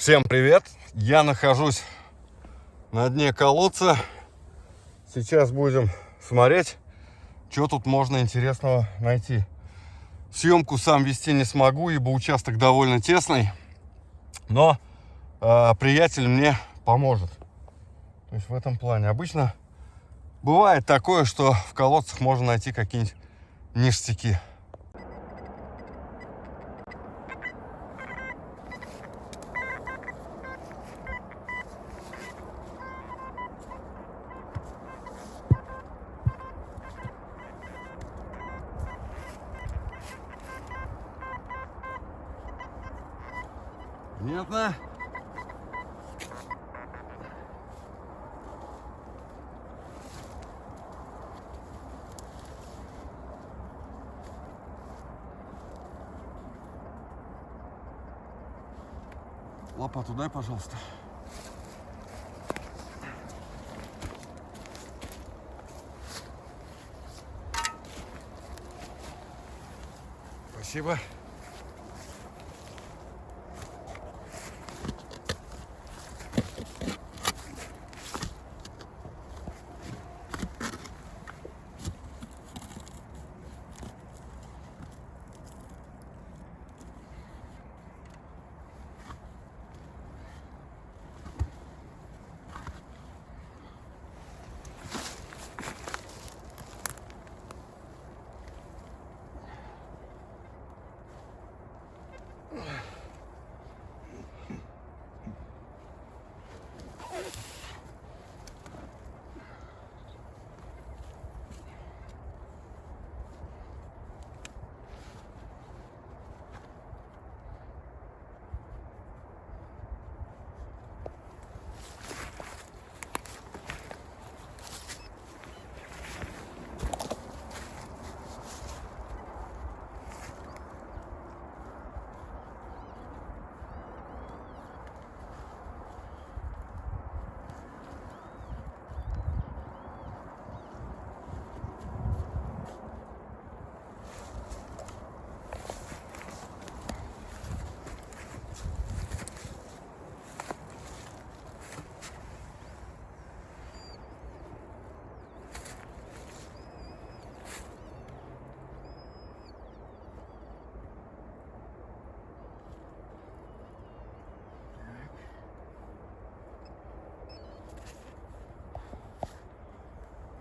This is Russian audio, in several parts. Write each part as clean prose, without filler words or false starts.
Всем привет! Я нахожусь на дне колодца. Сейчас будем смотреть, что тут можно интересного найти. Съемку сам вести не смогу, ибо участок довольно тесный, но приятель мне поможет. То есть в этом плане. Обычно бывает такое, что в колодцах можно найти какие-нибудь ништяки. Понятно? Лопату дай, пожалуйста. Спасибо.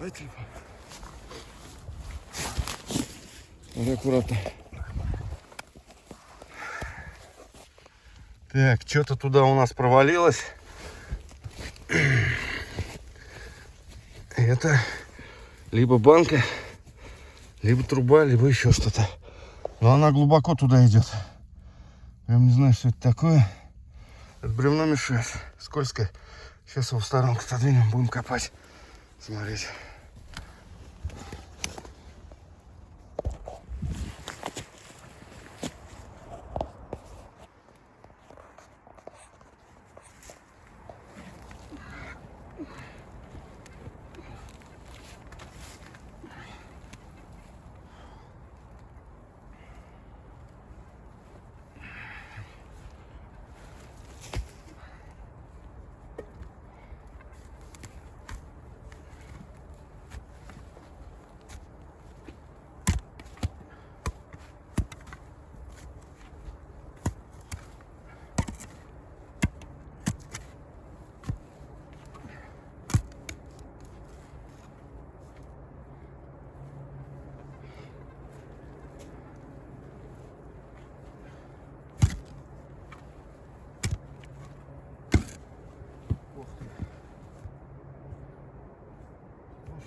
Дай телефон. Вот аккуратно. Так, что-то туда у нас провалилось. Это либо банка, либо труба, либо еще что-то. Но она глубоко туда идет. Прям не знаю, что это такое. Это бревно мешает. Скользкое. Сейчас его в сторонку отодвинем, будем копать. Смотреть.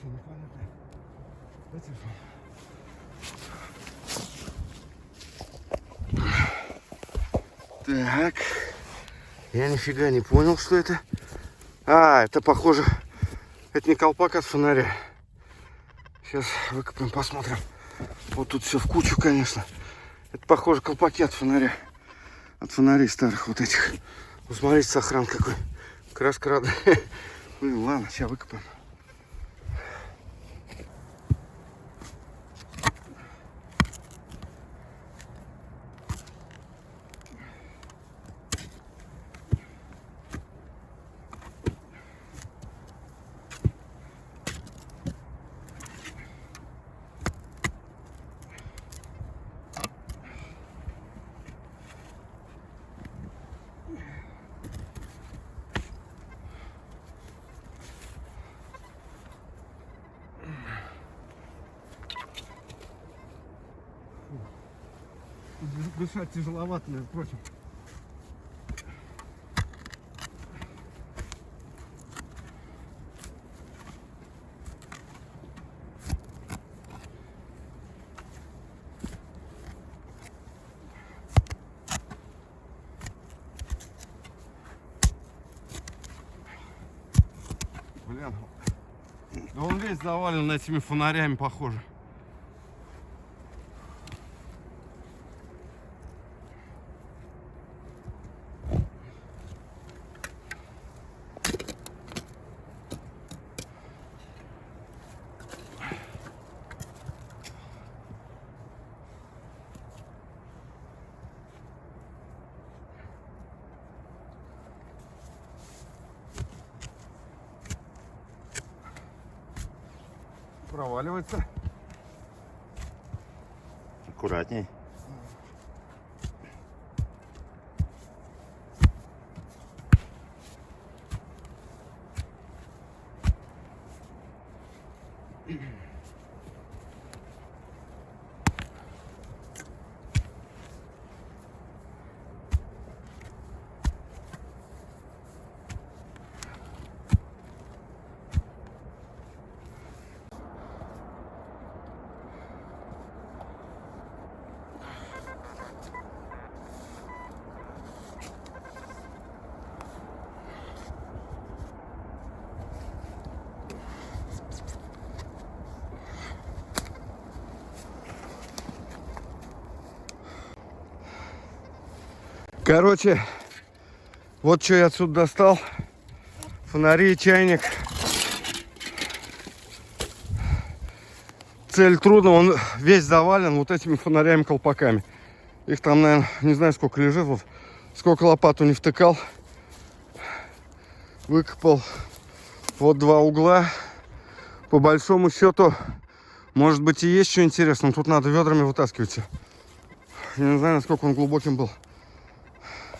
Непонятно. Дай телефон. Так. Я нифига не понял, что это. Это похоже. Это не колпак от фонаря. Сейчас выкопаем, посмотрим. Вот тут все в кучу, конечно. Это похоже колпаки от фонаря. От фонарей старых вот этих. Посмотрите, сохран какой. Краска рада. Ну ладно, сейчас выкопаем. Дышать тяжеловато, между прочим. Блин, да он весь завален этими фонарями, похоже. Проваливается. Аккуратней. Короче, вот что я отсюда достал. Фонари, чайник. Цель трудно, он весь завален вот этими фонарями-колпаками. Их там, наверное, не знаю сколько лежит. Вот сколько лопату не втыкал. Выкопал вот два угла. По большому счету, может быть и есть что интересное. Тут надо ведрами вытаскивать. Я не знаю, насколько он глубоким был.